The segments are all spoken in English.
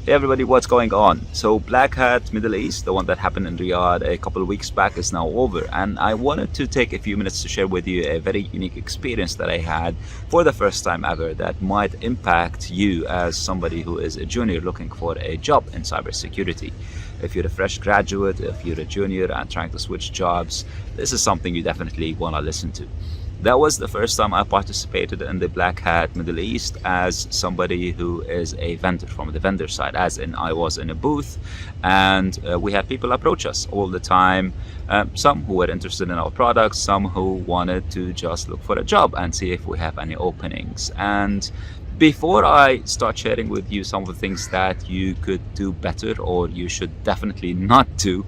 Hey everybody, what's going on? So Black Hat Middle East, the one that happened in Riyadh a couple of weeks back, is now over, and I wanted to take a few minutes to share with you a very unique experience that I had for the first time ever that might impact you as somebody who is a junior looking for a job in cybersecurity. If you're a fresh graduate, if you're a junior and trying to switch jobs, this is something you definitely want to listen to. That was the first time I participated in the Black Hat Middle East as somebody who is a vendor from the vendor side, as in I was in a booth and we had people approach us all the time. Some who were interested in our products, some who wanted to just look for a job and see if we have any openings. And before I start sharing with you some of the things that you could do better or you should definitely not do,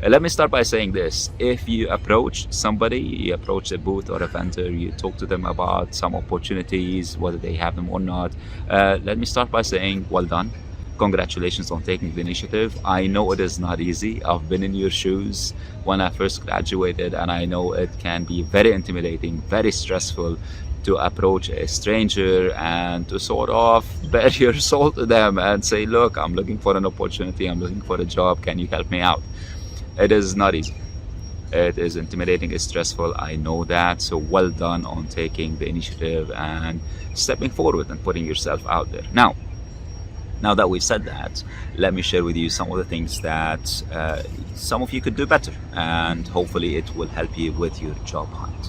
let me start by saying this. If you approach somebody, you approach a booth or a vendor, you talk to them about some opportunities, whether they have them or not, let me start by saying, well done. Congratulations on taking the initiative. I know it is not easy. I've been in your shoes when I first graduated, and I know it can be very intimidating, very stressful to approach a stranger and to sort of bare your soul to them and say, look, I'm looking for an opportunity, I'm looking for a job, can you help me out? It is not easy. It is intimidating, it's stressful, I know that. So well done on taking the initiative and stepping forward and putting yourself out there. Now that we've said that, let me share with you some of the things that some of you could do better, and hopefully it will help you with your job hunt.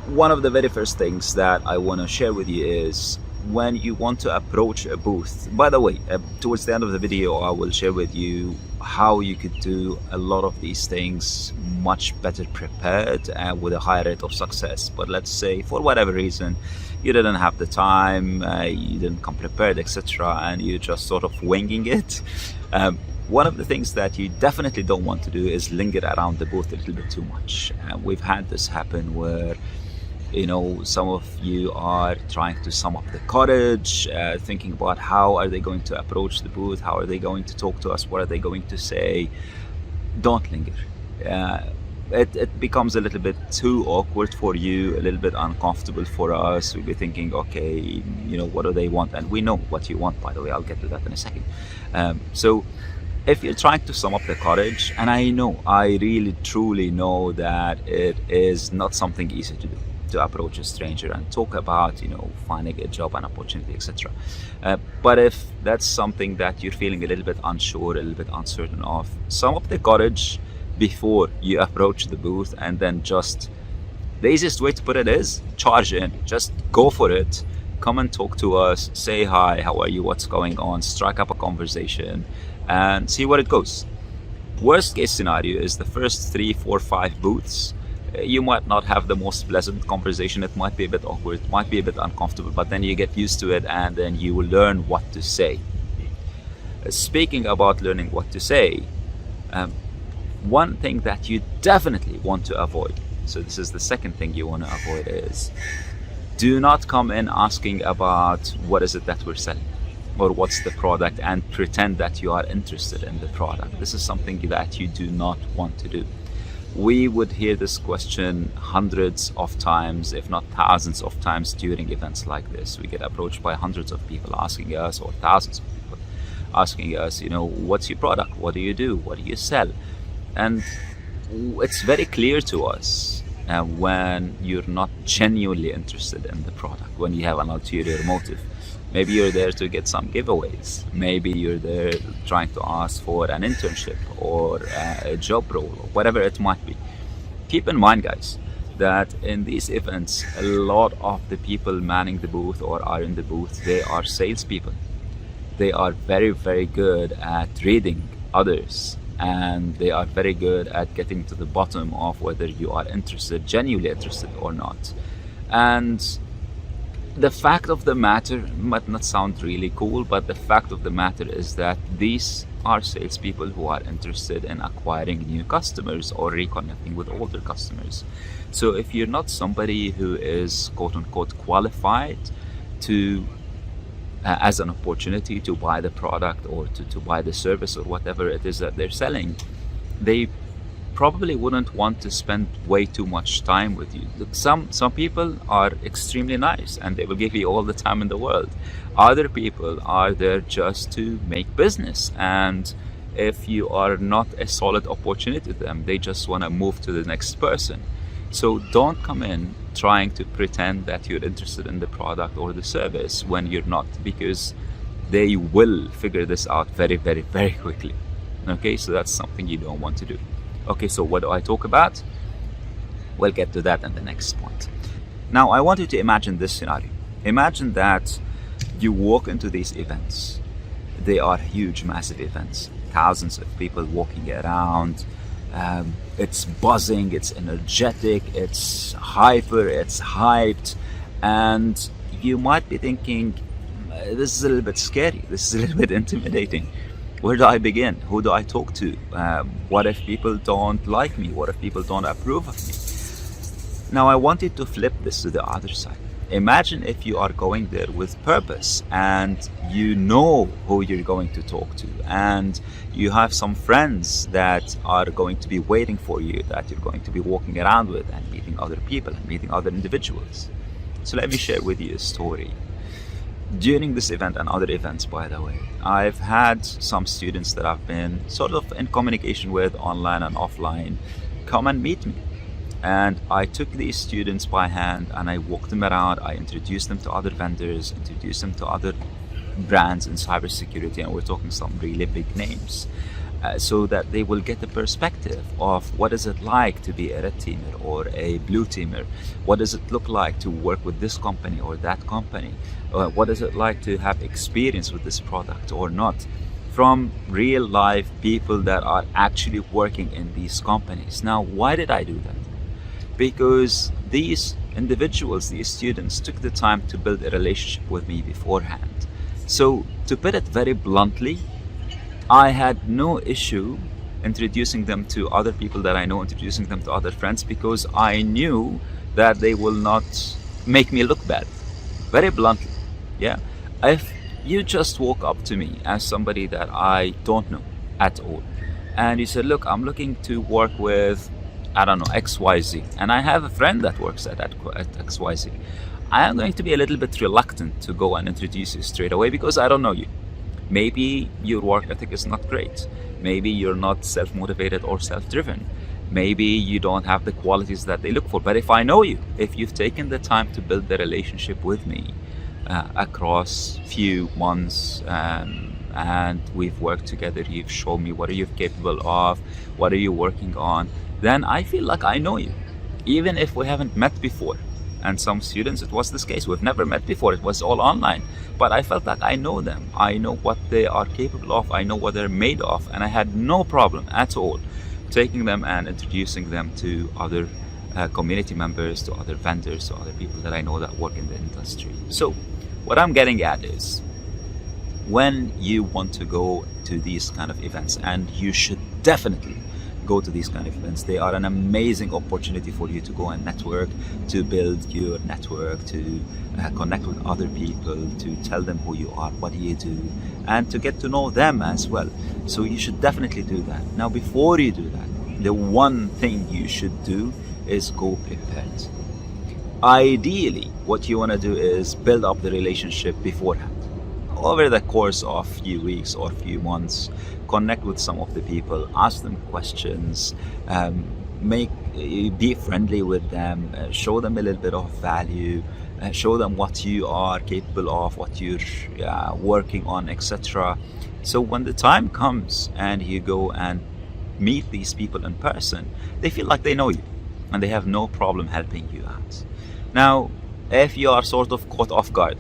One of the very first things that I want to share with you is when you want to approach a booth. By the way, towards the end of the video, I will share with you how you could do a lot of these things much better prepared and with a higher rate of success. But let's say for whatever reason, you didn't have the time, you didn't come prepared, etc., and you just sort of winging it. One of the things that you definitely don't want to do is linger around the booth a little bit too much. We've had this happen where some of you are trying to sum up the courage, thinking about how are they going to approach the booth, how are they going to talk to us, what are they going to say. Don't linger. It becomes a little bit too awkward for you, a little bit uncomfortable for us. We'll be thinking, okay, what do they want? And we know what you want, by the way. I'll get to that in a second. So if you're trying to sum up the courage, and I really truly know that it is not something easy to do, to approach a stranger and talk about finding a job, an opportunity, etc. But if that's something that you're feeling a little bit unsure, a little bit uncertain of, sum up the courage before you approach the booth, and then just the easiest way to put it is charge in. Just go for it. Come and talk to us, say hi, how are you, what's going on, strike up a conversation and see where it goes. Worst case scenario is the first 3, 4, 5 booths you might not have the most pleasant conversation. It might be a bit awkward, it might be a bit uncomfortable, but then you get used to it and then you will learn what to say. Speaking about learning what to say, one thing that you definitely want to avoid, so this is the second thing you want to avoid, is do not come in asking about what is it that we're selling or what's the product and pretend that you are interested in the product. This is something that you do not want to do. We would hear this question hundreds of times, if not thousands of times during events like this. We get approached by hundreds of people asking us, or thousands of people asking us, what's your product? What do you do? What do you sell? And it's very clear to us when you're not genuinely interested in the product, when you have an ulterior motive. Maybe you're there to get some giveaways. Maybe you're there trying to ask for an internship or a job role, or whatever it might be. Keep in mind, guys, that in these events, a lot of the people manning the booth or are in the booth, they are salespeople. They are very, very good at reading others, and they are very good at getting to the bottom of whether you are interested, genuinely interested or not. And the fact of the matter might not sound really cool, but the fact of the matter is that these are salespeople who are interested in acquiring new customers or reconnecting with older customers. So if you're not somebody who is quote unquote qualified to as an opportunity to buy the product or to buy the service or whatever it is that they're selling, they probably wouldn't want to spend way too much time with you. Look, some people are extremely nice and they will give you all the time in the world. Other people are there just to make business, and if you are not a solid opportunity to them, they just want to move to the next person. So don't come in trying to pretend that you're interested in the product or the service when you're not, because they will figure this out very, very, very quickly. Okay, so that's something you don't want to do. Okay, so what do I talk about? We'll get to that in the next point. Now, I want you to imagine this scenario. Imagine that you walk into these events. They are huge, massive events. Thousands of people walking around. It's buzzing, it's energetic, it's hyper, it's hyped. And you might be thinking, this is a little bit scary. This is a little bit intimidating. Where do I begin? Who do I talk to? What if people don't like me? What if people don't approve of me? Now, I wanted to flip this to the other side. Imagine if you are going there with purpose and you know who you're going to talk to, and you have some friends that are going to be waiting for you, that you're going to be walking around with and meeting other people and meeting other individuals. So let me share with you a story. During this event and other events, by the way, I've had some students that I've been sort of in communication with online and offline come and meet me. And I took these students by hand and I walked them around. I introduced them to other vendors, introduced them to other brands in cybersecurity, and we're talking some really big names, so that they will get the perspective of what is it like to be a red teamer or a blue teamer. What does it look like to work with this company or that company? What is it like to have experience with this product or not? From real life people that are actually working in these companies. Now, why did I do that? Because these individuals, these students, took the time to build a relationship with me beforehand. So, to put it very bluntly, I had no issue introducing them to other people that I know, introducing them to other friends, because I knew that they will not make me look bad. Very bluntly, yeah. If you just walk up to me as somebody that I don't know at all, and you said, look, I'm looking to work with, I don't know, XYZ, and I have a friend that works at XYZ, I am going to be a little bit reluctant to go and introduce you straight away because I don't know you. Maybe your work ethic is not great. Maybe you're not self-motivated or self-driven. Maybe you don't have the qualities that they look for. But if I know you, if you've taken the time to build the relationship with me across few months, and we've worked together, you've shown me what are you capable of, what are you working on, then I feel like I know you, even if we haven't met before. And some students, it was this case, we've never met before, it was all online, but I felt like I know them, I know what they are capable of, I know what they're made of, and I had no problem at all taking them and introducing them to other community members, to other vendors, to other people that I know that work in the industry. So what I'm getting at is, when you want to go to these kind of events, and you should definitely go to these kind of events, they are an amazing opportunity for you to go and network, to build your network, to connect with other people, to tell them who you are, what do you do, and to get to know them as well. So you should definitely do that. Now, before you do that, the one thing you should do is go prepared. Ideally, what you want to do is build up the relationship beforehand. Over the course of a few weeks or few months, connect with some of the people, ask them questions, be friendly with them, show them a little bit of value, show them what you are capable of, what you're working on, etc. So when the time comes and you go and meet these people in person, they feel like they know you and they have no problem helping you out. Now, if you are sort of caught off guard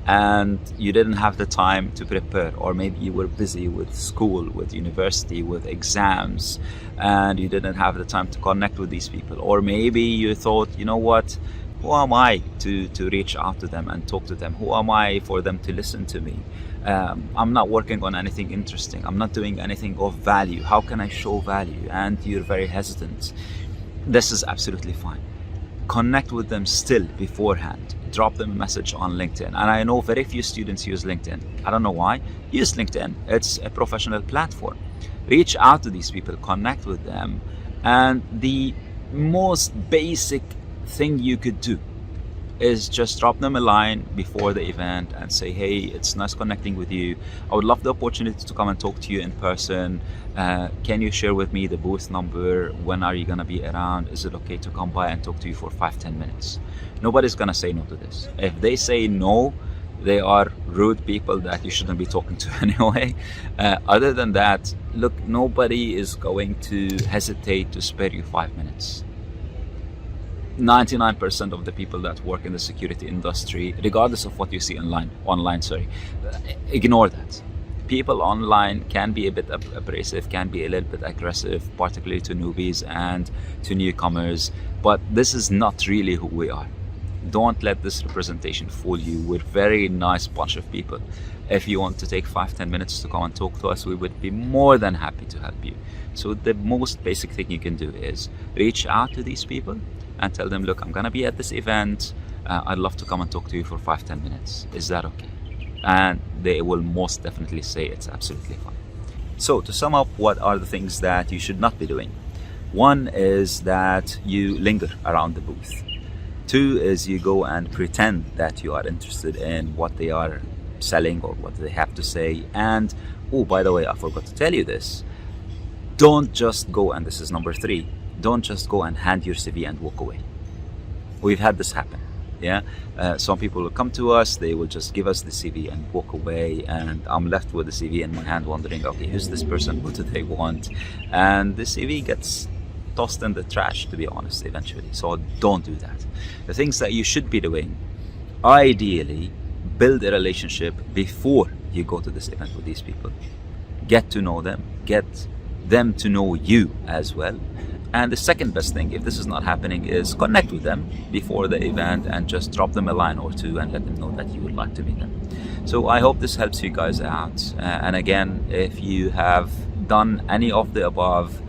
and you didn't have the time to prepare, or maybe you were busy with school, with university, with exams, and you didn't have the time to connect with these people, or maybe you thought, you know what, who am I to reach out to them and talk to them? Who am I for them to listen to me? I'm not working on anything interesting, I'm not doing anything of value, how can I show value? And you're very hesitant. This is absolutely fine. Connect with them still beforehand. Drop them a message on LinkedIn. And I know very few students use LinkedIn. I don't know why. Use LinkedIn. It's a professional platform. Reach out to these people, connect with them, And the most basic thing you could do is just drop them a line before the event and say, hey, it's nice connecting with you. I would love the opportunity to come and talk to you in person. Can you share with me the booth number? When are you gonna be around? Is it okay to come by and talk to you for 5-10 minutes? Nobody's gonna say no to this. If they say no, they are rude people that you shouldn't be talking to anyway. Other than that, look, nobody is going to hesitate to spare you 5 minutes. 99% of the people that work in the security industry, regardless of what you see online, ignore that. People online can be a bit abrasive, can be a little bit aggressive, particularly to newbies and to newcomers, but this is not really who we are. Don't let this representation fool you. We're a very nice bunch of people. If you want to take 5-10 minutes to come and talk to us, we would be more than happy to help you. So the most basic thing you can do is reach out to these people and tell them, look, I'm gonna be at this event. I'd love to come and talk to you for 5-10 minutes. Is that okay? And they will most definitely say it's absolutely fine. So to sum up, what are the things that you should not be doing? One is that you linger around the booth. Two is you go and pretend that you are interested in what they are selling or what they have to say. And, oh, by the way, I forgot to tell you this. Don't just go, and this is number 3, don't just go and hand your CV and walk away. We've had this happen. Yeah, some people will come to us, they will just give us the CV and walk away, and I'm left with the CV in my hand wondering, okay, who's this person, what do they want? And the CV gets tossed in the trash, to be honest, eventually. So don't do that. The things that you should be doing, ideally build a relationship before you go to this event with these people. Get to know them, get them to know you as well. And the second best thing, if this is not happening, is connect with them before the event and just drop them a line or two and let them know that you would like to meet them. So I hope this helps you guys out. And again, if you have done any of the above,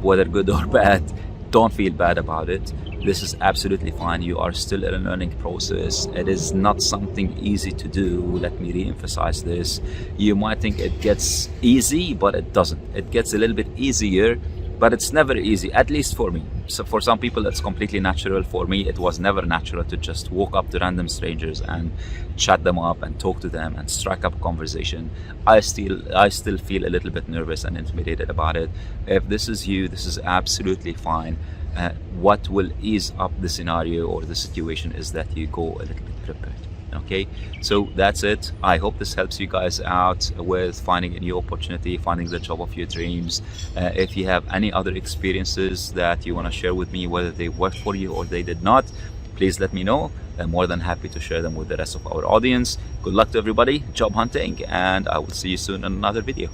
whether good or bad, don't feel bad about it. This is absolutely fine. You are still in a learning process. It is not something easy to do. Let me re-emphasize this. You might think it gets easy, but it doesn't. It gets a little bit easier, but it's never easy, at least for me. So for some people it's completely natural. For me, it was never natural to just walk up to random strangers and chat them up and talk to them and strike up a conversation. I still feel a little bit nervous and intimidated about it. If this is you, this is absolutely fine. What will ease up the scenario or the situation is that you go a little bit prepared. Okay, so that's it. I hope this helps you guys out with finding a new opportunity, finding the job of your dreams. If you have any other experiences that you want to share with me, whether they worked for you or they did not, please let me know. I'm more than happy to share them with the rest of our audience. Good luck to everybody, job hunting, and I will see you soon in another video.